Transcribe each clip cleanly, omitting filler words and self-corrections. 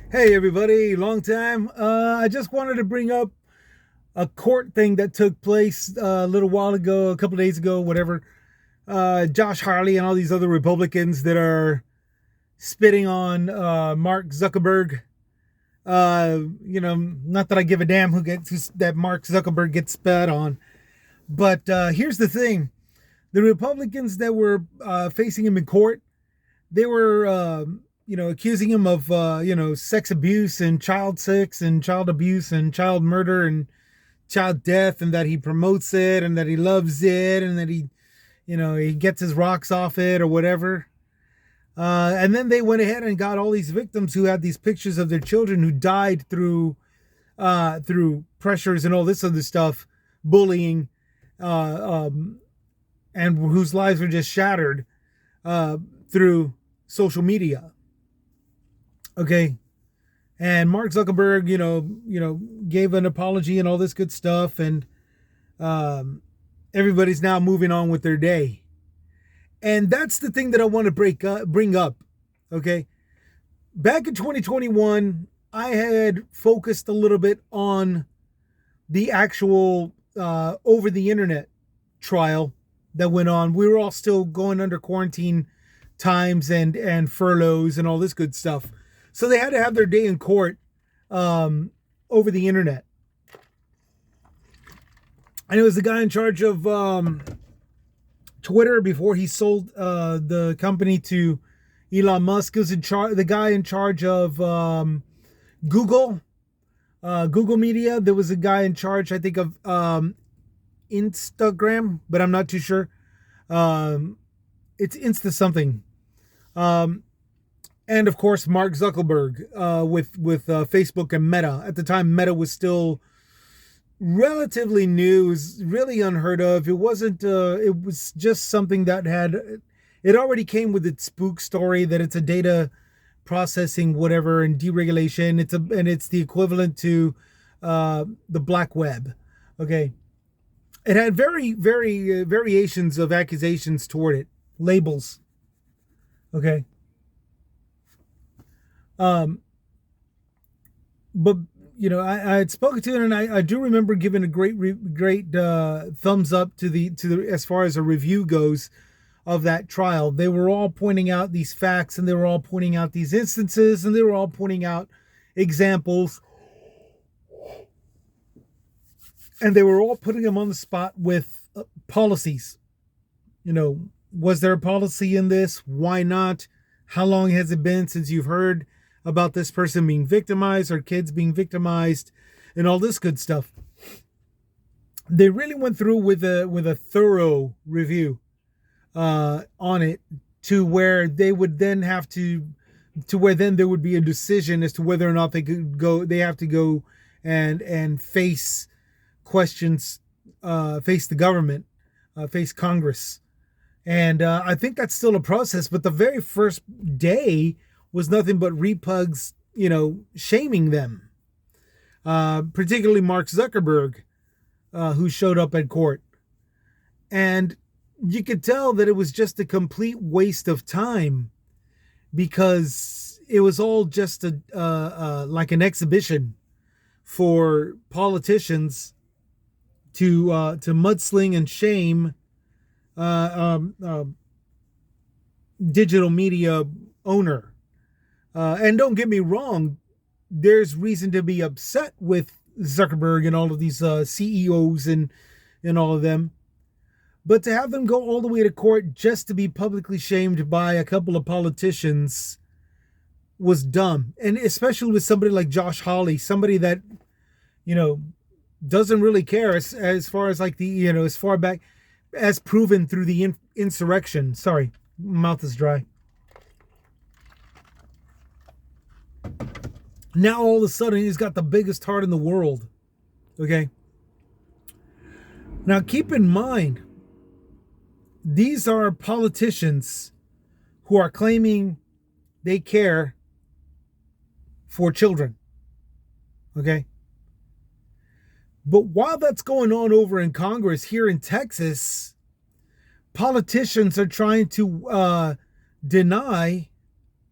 Hey everybody, long time. I just wanted to bring up a court thing that took place a little while ago, a couple of days ago, whatever. Josh Hawley and all these other Republicans that are spitting on Mark Zuckerberg. Not that I give a damn that Mark Zuckerberg gets spat on, but here's the thing: the Republicans that were facing him in court, they were accusing him of sex abuse and child sex and child abuse and child murder and child death, and that he promotes it and that he loves it and that he gets his rocks off it or whatever. And then they went ahead and got all these victims who had these pictures of their children who died through pressures and all this other stuff, bullying, and whose lives were just shattered through social media. Okay. And Mark Zuckerberg, gave an apology and all this good stuff, and um, everybody's now moving on with their day. And that's the thing that I want to bring up. Okay, back in 2021, I had focused a little bit on the actual over the internet trial that went on. We were all still going under quarantine times and furloughs and all this good stuff. So they had to have their day in court over the internet. And it was the guy in charge of Twitter before he sold the company to Elon Musk. It was the guy in charge of Google, Google Media. There was a guy in charge, I think, of Instagram, but I'm not too sure. It's Insta something. And of course, Mark Zuckerberg with Facebook and Meta. At the time, Meta was still relatively new, was really unheard of. It wasn't. It was just something that had. It already came with its spook story that it's a data processing whatever and deregulation. It's the equivalent to the black web. Okay, it had very variations of accusations toward it, labels. Okay. Um, but I had spoken to it, and I do remember giving a great thumbs up to the as far as a review goes of that trial. They were all pointing out these facts, and they were all pointing out these instances, and they were all pointing out examples, and they were all putting them on the spot with policies. Was there a policy in this? Why not? How long has it been since you've heard about this person being victimized or kids being victimized and all this good stuff? They really went through with a thorough review on it, to where they would then have to where then there would be a decision as to whether or not they have to go and face questions, face the government, face Congress. And I think that's still a process. But the very first day was nothing but repugs, shaming them, particularly Mark Zuckerberg, who showed up at court. And you could tell that it was just a complete waste of time, because it was all just like an exhibition for politicians to mudsling and shame digital media owner. And don't get me wrong, there's reason to be upset with Zuckerberg and all of these CEOs and all of them. But to have them go all the way to court just to be publicly shamed by a couple of politicians was dumb. And especially with somebody like Josh Hawley, somebody that, doesn't really care as far as like as far back as proven through the insurrection. Sorry, mouth is dry. Now all of a sudden he's got the biggest heart in the world. Okay. Now keep in mind, these are politicians who are claiming they care for children. Okay. But while that's going on over in Congress here in Texas, politicians are trying to deny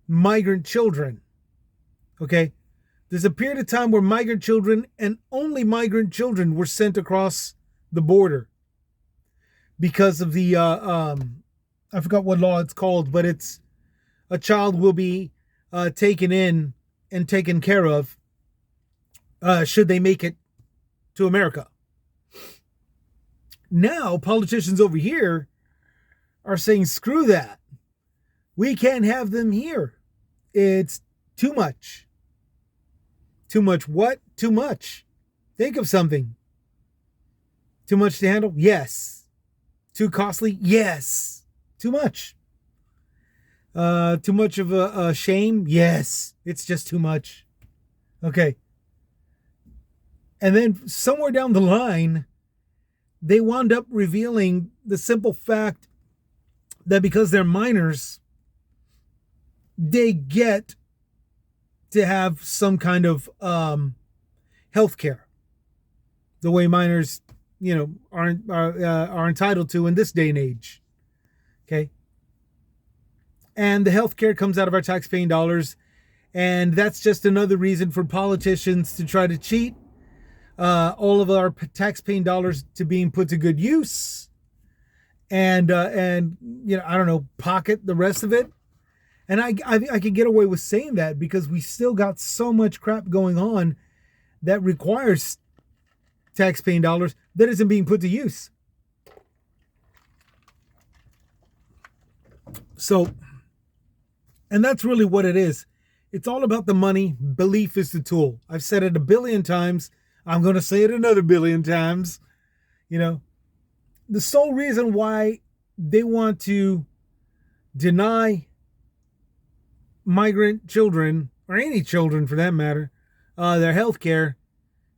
migrant children. Okay. There's a period of time where migrant children and only migrant children were sent across the border because of the I forgot what law it's called, but it's a child will be taken in and taken care of should they make it to America. Now, politicians over here are saying, screw that. We can't have them here. It's too much. Too much what? Too much. Think of something. Too much to handle? Yes. Too costly? Yes. Too much. Too much of a shame? Yes. It's just too much. Okay. And then somewhere down the line, they wound up revealing the simple fact that because they're minors, they get to have some kind of health care, the way minors, are entitled to in this day and age. Okay, and the health care comes out of our tax-paying dollars, and that's just another reason for politicians to try to cheat all of our tax-paying dollars to being put to good use, and I don't know, pocket the rest of it. And I could get away with saying that because we still got so much crap going on that requires tax-paying dollars that isn't being put to use. So, and that's really what it is. It's all about the money. Belief is the tool. I've said it 1 billion times. I'm going to say it another 1 billion times. The sole reason why they want to deny migrant children, or any children for that matter, their health care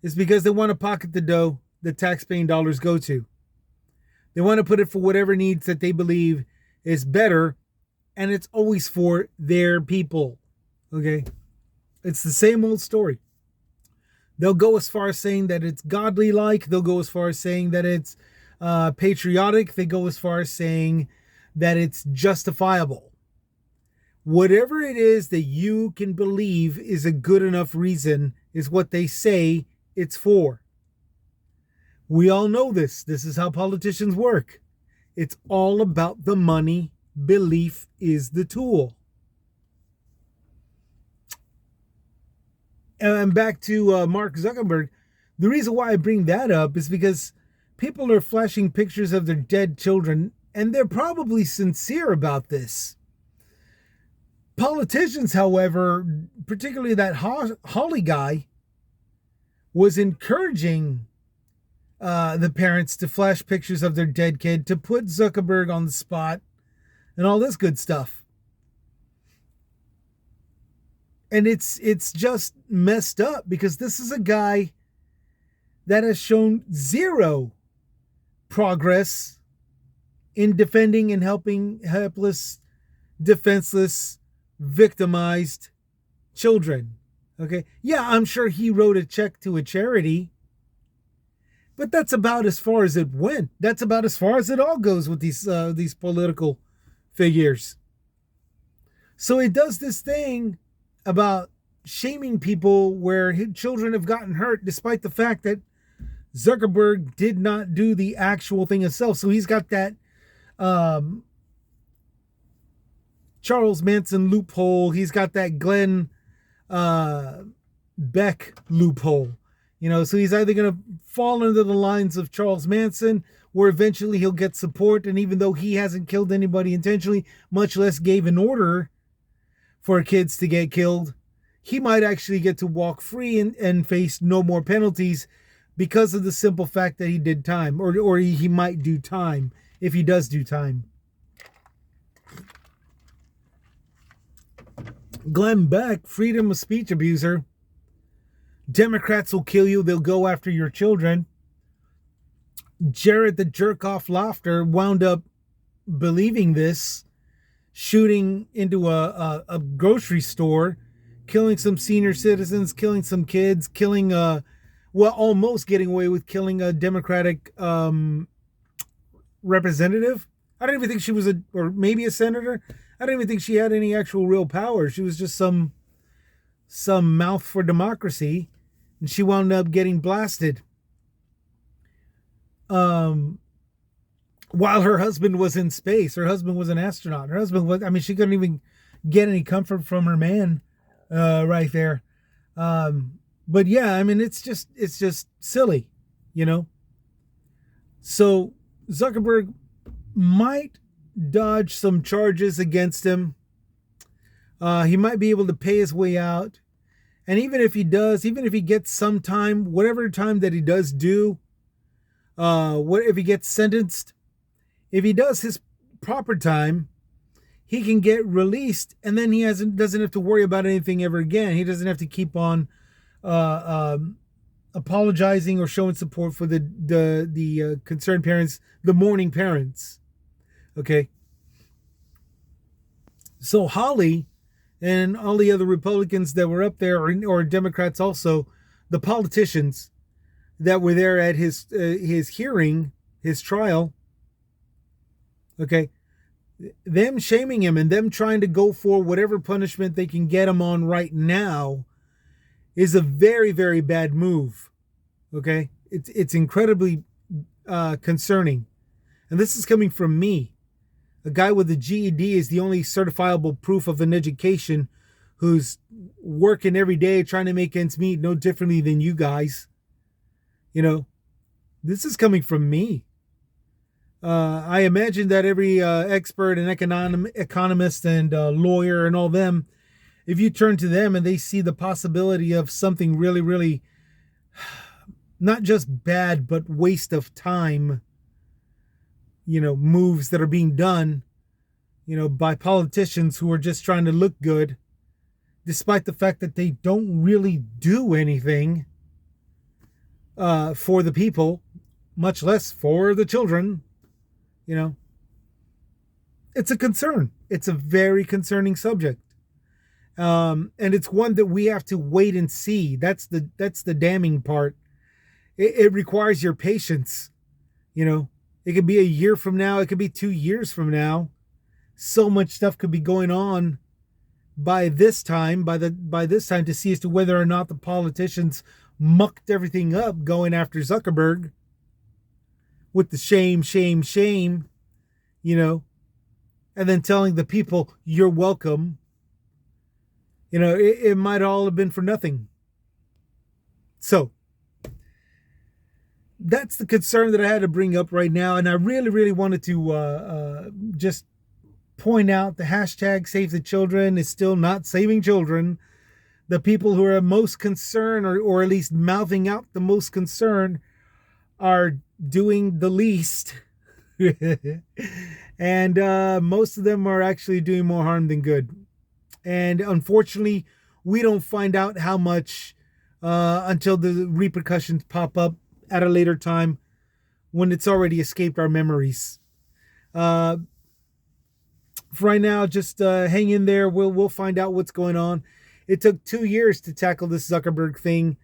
is because they want to pocket the dough that tax-paying dollars go to. They want to put it for whatever needs that they believe is better, and it's always for their people. Okay? It's the same old story. They'll go as far as saying that it's godly-like. They'll go as far as saying that it's patriotic. They go as far as saying that it's justifiable. Whatever it is that you can believe is a good enough reason is what they say it's for. We all know this. This is how politicians work. It's all about the money. Belief is the tool. And back to Mrk Zuckerberg. The reason why I bring that up is because people are flashing pictures of their dead children, and they're probably sincere about this. Politicians, however, particularly that Hawley guy, was encouraging the parents to flash pictures of their dead kid to put Zuckerberg on the spot and all this good stuff. And it's just messed up because this is a guy that has shown zero progress in defending and helping helpless, defenseless, victimized children. Okay, yeah, I'm sure he wrote a check to a charity, but that's about as far as it went. That's about as far as it all goes with these political figures. So it does this thing about shaming people where his children have gotten hurt, despite the fact that Zuckerberg did not do the actual thing himself. So he's got that Charles Manson loophole. He's got that Glenn Beck loophole. So he's either going to fall under the lines of Charles Manson, where eventually he'll get support. And even though he hasn't killed anybody intentionally, much less gave an order for kids to get killed, he might actually get to walk free and face no more penalties because of the simple fact that he did time, or he might do time if he does do time. Glenn Beck, freedom of speech abuser. Democrats will kill you. They'll go after your children. Jared the jerk-off Laughter wound up believing this, shooting into a grocery store, killing some senior citizens, killing some kids, killing almost getting away with killing a Democratic representative. I don't even think she was or maybe a senator. I don't even think she had any actual real power. She was just some some mouth for democracy, and she wound up getting blasted. While her husband was in space, her husband was an astronaut. Her husband was, I mean, she couldn't even get any comfort from her man, right there. But yeah, I mean, it's just silly, you know? So Zuckerberg might dodge some charges against him. He might be able to pay his way out. And even if he does, even if he gets some time, whatever time that he does do, what if he gets sentenced, if he does his proper time, he can get released, and then he doesn't have to worry about anything ever again. He doesn't have to keep on apologizing or showing support for the concerned parents, the mourning parents. Okay. So Hawley and all the other Republicans that were up there, or Democrats also, the politicians that were there at his hearing, his trial. Okay. Them shaming him and them trying to go for whatever punishment they can get him on right now is a very, very bad move. Okay. It's incredibly concerning. And this is coming from me. A guy with a GED is the only certifiable proof of an education, who's working every day trying to make ends meet no differently than you guys. You know, this is coming from me. I imagine that every expert and economist and lawyer and all them, if you turn to them and they see the possibility of something really, really not just bad, but waste of time, you know, moves that are being done, you know, by politicians who are just trying to look good, despite the fact that they don't really do anything for the people, much less for the children. You know, it's a concern. It's a very concerning subject. And it's one that we have to wait and see. That's the damning part. It requires your patience. You know, it could be a year from now. It could be 2 years from now. So much stuff could be going on by this time to see as to whether or not the politicians mucked everything up going after Zuckerberg with the shame, you know, and then telling the people, you're welcome. You know, it might all have been for nothing. So that's the concern that I had to bring up right now. And I really, really wanted to just point out the hashtag Save the Children is still not saving children. The people who are most concerned, or at least mouthing out the most concern, are doing the least. And most of them are actually doing more harm than good. And unfortunately, we don't find out how much until the repercussions pop up at a later time, when it's already escaped our memories. For right now, just hang in there. We'll find out what's going on. It took 2 years to tackle this Zuckerberg thing,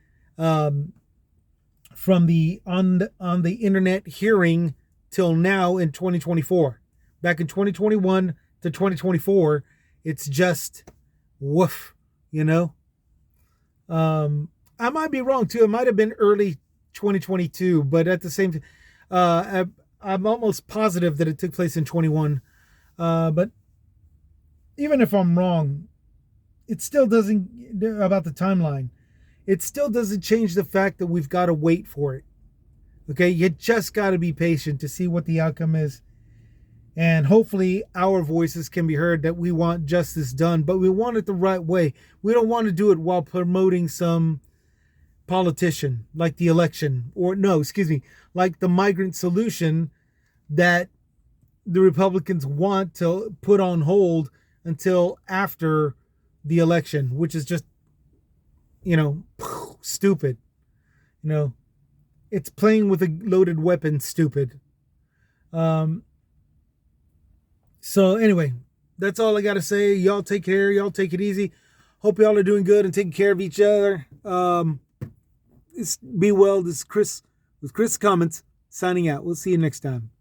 from the on the internet hearing till now in 2024. Back in 2021 to 2024, it's just woof, you know. I might be wrong too. It might have been early 2022, but at the same time, I'm almost positive that it took place in 21. But even if I'm wrong, it still doesn't, about the timeline, it still doesn't change the fact that we've got to wait for it. Okay, you just got to be patient to see what the outcome is. And hopefully our voices can be heard, that we want justice done, but we want it the right way. We don't want to do it while promoting some politician, like the election, like the migrant solution that the Republicans want to put on hold until after the election, which is just, you know, stupid. You know, it's playing with a loaded weapon, stupid. So anyway, that's all I got to say. Y'all take care. Y'all take it easy. Hope y'all are doing good and taking care of each other. Be well. This is Chris with Chris Comments signing out. We'll see you next time.